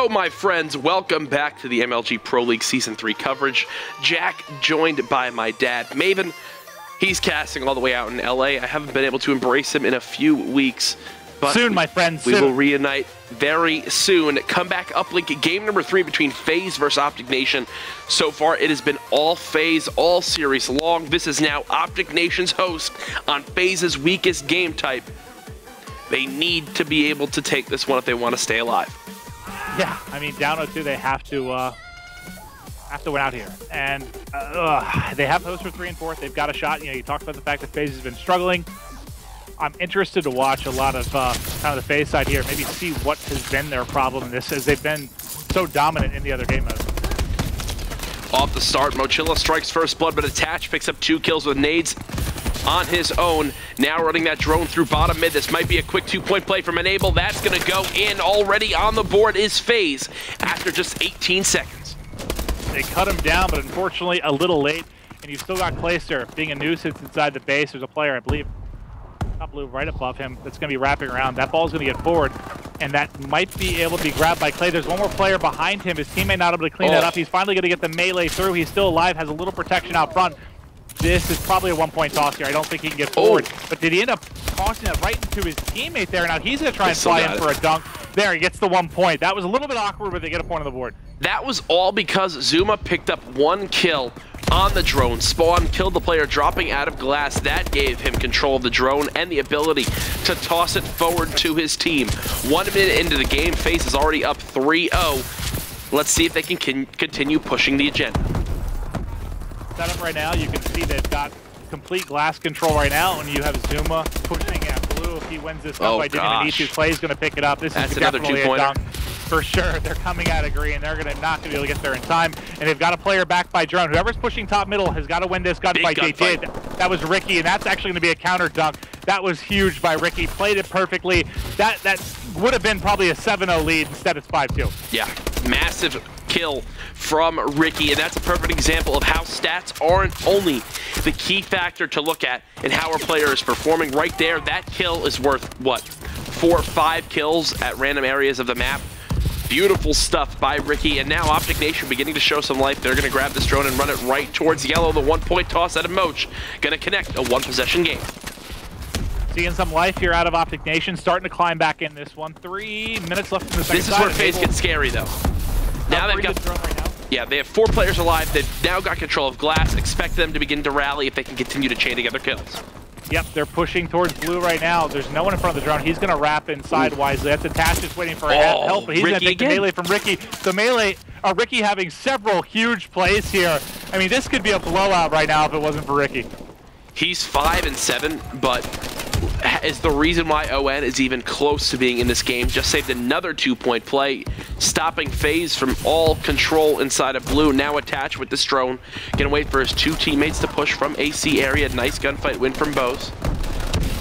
Hello, my friends. Welcome back to the MLG Pro League Season 3 coverage. Jack, joined by my dad, Maven. He's casting all the way out in LA. I haven't been able to embrace him in a few weeks. But soon, my friends. We will reunite very soon. Comeback uplink game number 3 between FaZe versus Optic Nation. So far, it has been all FaZe, all series long. This is now Optic Nation's host on FaZe's weakest game type. They need to be able to take this one if they want to stay alive. Yeah, I mean, down 0-2, they have to win out here. And they have hosts for 3 and 4. They've got a shot. You know, you talked about the fact that FaZe has been struggling. I'm interested to watch a lot of kind of the FaZe side here, maybe see what has been their problem in this, as they've been so dominant in the other game modes. Off the start, Mochilla strikes first blood, but Attach picks up 2 kills with nades on his own. Now running that drone through bottom mid. This might be a quick 2-point play from Enable. That's going to go in. Already on the board is FaZe after just 18 seconds. They cut him down, but unfortunately a little late. And you've still got Clayster being a nuisance inside the base. There's a player, I believe, top blue right above him, that's going to be wrapping around. That ball's going to get forward, and that might be able to be grabbed by Clay. There's one more player behind him. His teammate not able to clean that up. He's finally going to get the melee through. He's still alive, has a little protection out front. This is probably a 1-point toss here. I don't think he can get forward. But did he end up tossing that right into his teammate there? Now he's going to try and fly in for a dunk. There, he gets the 1 point. That was a little bit awkward, but they get a point on the board. That was all because Zuma picked up 1 kill on the drone. Spawn killed the player dropping out of glass. That gave him control of the drone and the ability to toss it forward to his team. 1 minute into the game, FaZe is already up 3-0. Let's see if they can continue pushing the agenda. Setup right now, you can see they've got complete glass control right now, and you have Zuma pushing at blue. If he wins this up by digging an E2, Clay's going to pick it up. This is definitely a dunk for sure. They're coming out of green. They're not going to be able to get there in time, and they've got a player back by drone. Whoever's pushing top middle has got to win this gunfight. They did. That was Ricky, and that's actually going to be a counter dunk. That was huge by Ricky. Played it perfectly. That would have been probably a 7-0 lead. Instead, it's 5-2. Yeah, massive kill from Ricky, and that's a perfect example of how stats aren't only the key factor to look at in how our player is performing. Right there, that kill is worth, what, 4 or 5 kills at random areas of the map. Beautiful stuff by Ricky, and now Optic Nation beginning to show some life. They're going to grab this drone and run it right towards yellow. The 1-point toss out of Moch, going to connect a 1-possession game. Seeing some life here out of Optic Nation, starting to climb back in this one. 3 minutes left in the second. This is where FaZe gets scary, though. Now they've got, yeah, they have 4 players alive. They've now got control of glass. Expect them to begin to rally if they can continue to chain together kills. Yep, they're pushing towards blue right now. There's no one in front of the drone. He's going to wrap inside wisely. That's Attach just waiting for help, but he's going to take the melee from Ricky. The melee, Ricky having several huge plays here. I mean, this could be a blowout right now if it wasn't for Ricky. He's 5-7, but is the reason why ON is even close to being in this game. Just saved another 2-point play, stopping FaZe from all control inside of blue. Now Attach with this drone. Gonna wait for his 2 teammates to push from AC area. Nice gunfight win from Bose.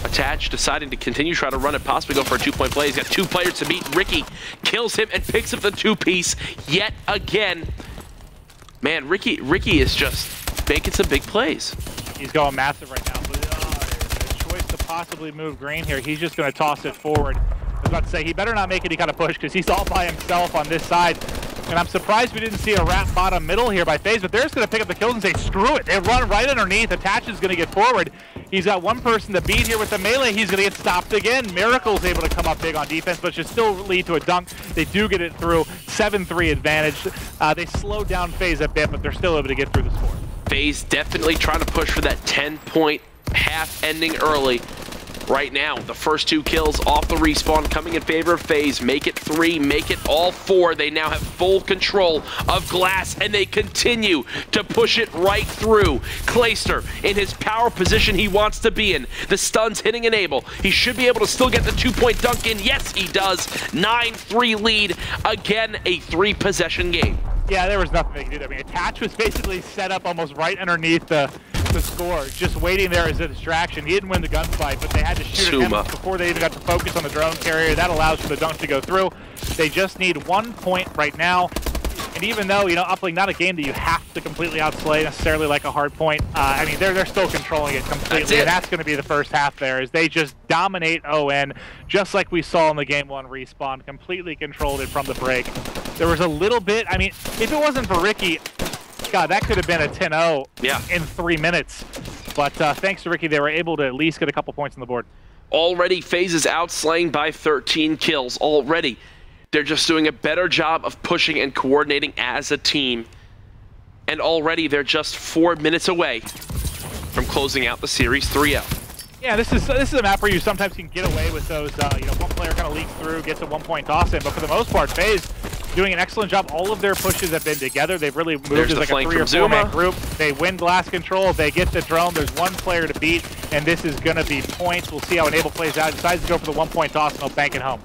Attach deciding to continue, try to run it, possibly go for a 2-point play. He's got 2 players to beat. Ricky kills him and picks up the 2-piece yet again. Man, Ricky is just making some big plays. He's going massive right now. But the choice to possibly move green here, he's just going to toss it forward. I was about to say, he better not make any kind of push because he's all by himself on this side. And I'm surprised we didn't see a wrap bottom middle here by FaZe, but they're just going to pick up the kills and say, screw it. They run right underneath. Attach is going to get forward. He's got 1 person to beat here with the melee. He's going to get stopped again. Miracle's able to come up big on defense, but should still lead to a dunk. They do get it through. 7-3 advantage. They slowed down FaZe a bit, but they're still able to get through the score. FaZe definitely trying to push for that 10-point half ending early. Right now, the first 2 kills off the respawn coming in favor of FaZe. Make it 3, make it all 4. They now have full control of glass, and they continue to push it right through. Clayster in his power position he wants to be in. The stun's hitting Enable. He should be able to still get the 2-point dunk in. Yes, he does. 9-3 lead. Again, a 3-possession game. Yeah, there was nothing they could do. I mean, Attach was basically set up almost right underneath the score, just waiting there as a distraction. He didn't win the gunfight, but they had to shoot at him before they even got to focus on the drone carrier. That allows for the dunk to go through. They just need 1 point right now. And even though, you know, Uplink, not a game that you have to completely outslay necessarily like a hard point, I mean, they're still controlling it completely. And that's going to be the first half there, is they just dominate ON, just like we saw in the Game 1 respawn, completely controlled it from the break. There was a little bit, I mean, if it wasn't for Ricky, God, that could have been a 10-0 in 3 minutes. But thanks to Ricky, they were able to at least get a couple points on the board. Already, FaZe is outslaying by 13 kills. Already, they're just doing a better job of pushing and coordinating as a team. And already, they're just 4 minutes away from closing out the series 3-0. Yeah, this is a map where you sometimes can get away with those, you know, one player kind of leaks through, gets a 1-point toss in, but for the most part, FaZe doing an excellent job. All of their pushes have been together. They've really moved as like a 3 or 4 man group. They win glass control. They get the drone. There's one player to beat, and this is going to be points. We'll see how Enable plays out. Decides to go for the 1-point toss, and they'll bank it home.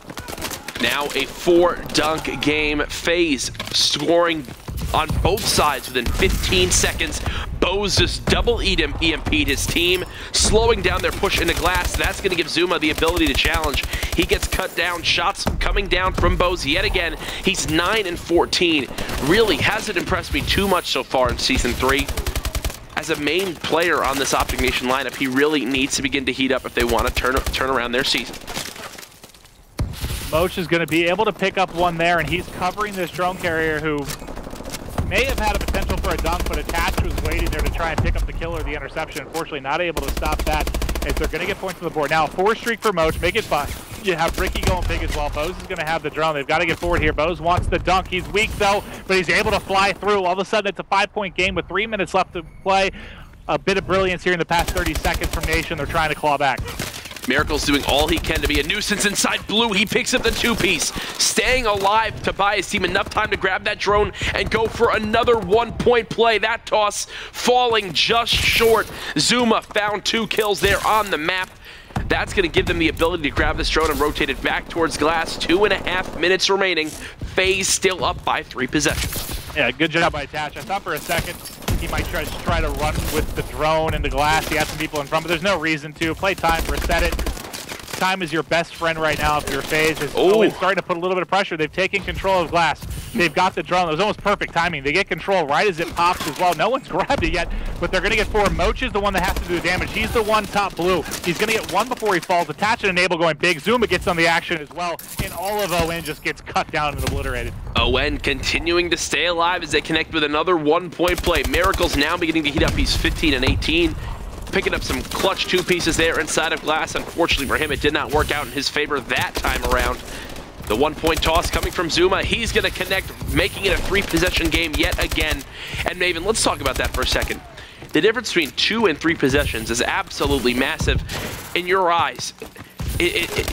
Now a 4-dunk game. FaZe scoring on both sides within 15 seconds. Boz just double EMP'd his team, slowing down their push into glass. That's going to give Zuma the ability to challenge. He gets cut down. Shots coming down from Boz yet again. He's 9 and 14. Really hasn't impressed me too much so far in Season 3. As a main player on this Optic Nation lineup, he really needs to begin to heat up if they want to turn around their season. Moch is going to be able to pick up one there, and he's covering this drone carrier who may have had a potential for a dunk, but Attach was waiting there to try and pick up the kill or the interception. Unfortunately, not able to stop that as they're going to get points on the board. Now, a 4 streak for Moch. Make it fun. You have Ricky going big as well. Boz is going to have the drone. They've got to get forward here. Boz wants the dunk. He's weak, though, but he's able to fly through. All of a sudden, it's a 5-point game with 3 minutes left to play. A bit of brilliance here in the past 30 seconds from Nation. They're trying to claw back. Miracle's doing all he can to be a nuisance inside blue. He picks up the 2-piece, staying alive to buy his team enough time to grab that drone and go for another 1-point play. That toss falling just short. Zuma found 2 kills there on the map. That's going to give them the ability to grab this drone and rotate it back towards glass. 2.5 minutes remaining. FaZe still up by 3 possessions. Yeah, good job by Attach. I thought for a second he might try to run with the drone into glass. He had some people in front, but there's no reason to. Play time, reset it. Time is your best friend right now if you're FaZe. It's starting to put a little bit of pressure. They've taken control of glass. They've got the drone. It was almost perfect timing. They get control right as it pops as well. No one's grabbed it yet, but they're going to get 4. Moch is the one that has to do the damage. He's the one top blue. He's going to get 1 before he falls. Attach and Enable going big. Zuma gets on the action as well, and all of ON just gets cut down and obliterated. ON continuing to stay alive as they connect with another 1-point play. Miracle's now beginning to heat up. He's 15 and 18. Picking up some clutch 2-pieces there inside of glass. Unfortunately for him, it did not work out in his favor that time around. The 1-point toss coming from Zuma. He's going to connect, making it a 3-possession game yet again. And Maven, let's talk about that for a second. The difference between 2 and 3 possessions is absolutely massive. In your eyes,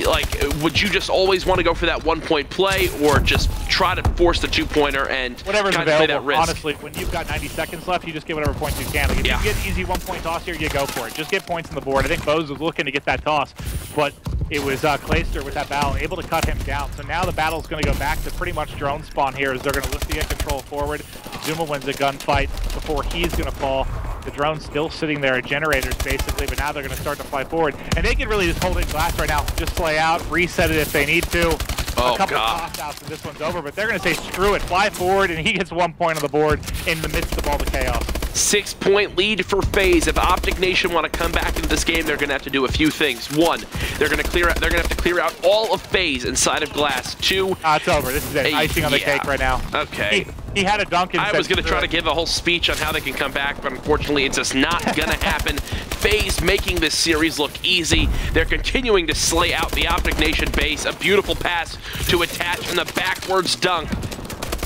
like, would you just always want to go for that 1-point play, or just try to force the 2-pointer and whatever's kind of play that risk? Honestly, when you've got 90 seconds left, you just get whatever points you can. Like, if you get easy 1-point toss here, you go for it. Just get points on the board. I think Boz was looking to get that toss, but it was Clayster with that battle able to cut him down. So now the battle's going to go back to pretty much drone spawn here, as they're going to look to get control forward. Zuma wins a gunfight before he's going to fall. The drone's still sitting there at generators, basically, but now they're going to start to fly forward. And they can really just hold it in glass right now. Just play out, reset it if they need to. Oh, a couple of toss-outs and this one's over, but they're going to say, screw it, fly forward, and he gets 1 point on the board in the midst of all the chaos. 6-point lead for FaZe. If Optic Nation want to come back into this game, they're going to have to do a few things. 1, they're going to have to clear out all of FaZe inside of glass. 2, it's over. This is it. Icing on the cake right now. Okay. He had a dunk and I was going to try to give a whole speech on how they can come back, but unfortunately it's just not going to happen. FaZe making this series look easy. They're continuing to slay out the Optic Nation base. A beautiful pass to Attach and the backwards dunk.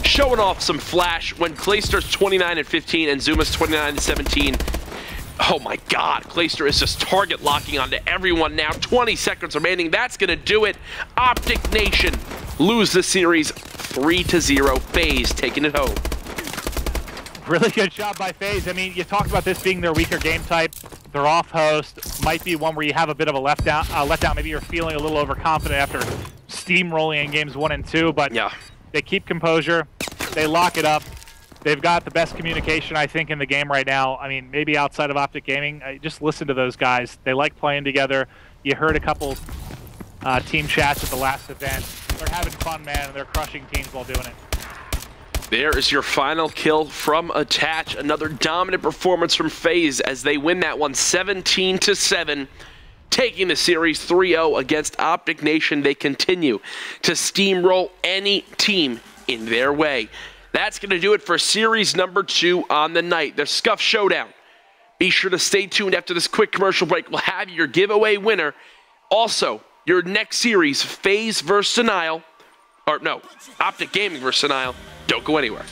Showing off some flash when Clayster's 29 and 15 and Zuma's 29 and 17. Oh my God, Clayster is just target locking onto everyone now. 20 seconds remaining. That's going to do it. Optic Nation lose the series 3-0. FaZe taking it home. Really good job by FaZe. I mean, you talked about this being their weaker game type. They're off host. Might be one where you have a bit of a letdown. Maybe you're feeling a little overconfident after steamrolling in games 1 and 2, but yeah, they keep composure. They lock it up. They've got the best communication, I think, in the game right now. I mean, maybe outside of Optic Gaming. Just listen to those guys. They like playing together. You heard a couple team chats at the last event. They're having fun, man, and they're crushing teams while doing it. There is your final kill from Attach. Another dominant performance from FaZe as they win that one 17-7. Taking the series 3-0 against Optic Nation. They continue to steamroll any team in their way. That's going to do it for series number 2 on the night, the Scuf Showdown. Be sure to stay tuned after this quick commercial break. We'll have your giveaway winner. Also, your next series, FaZe versus Denial. Or no, Optic Gaming versus Denial. Don't go anywhere.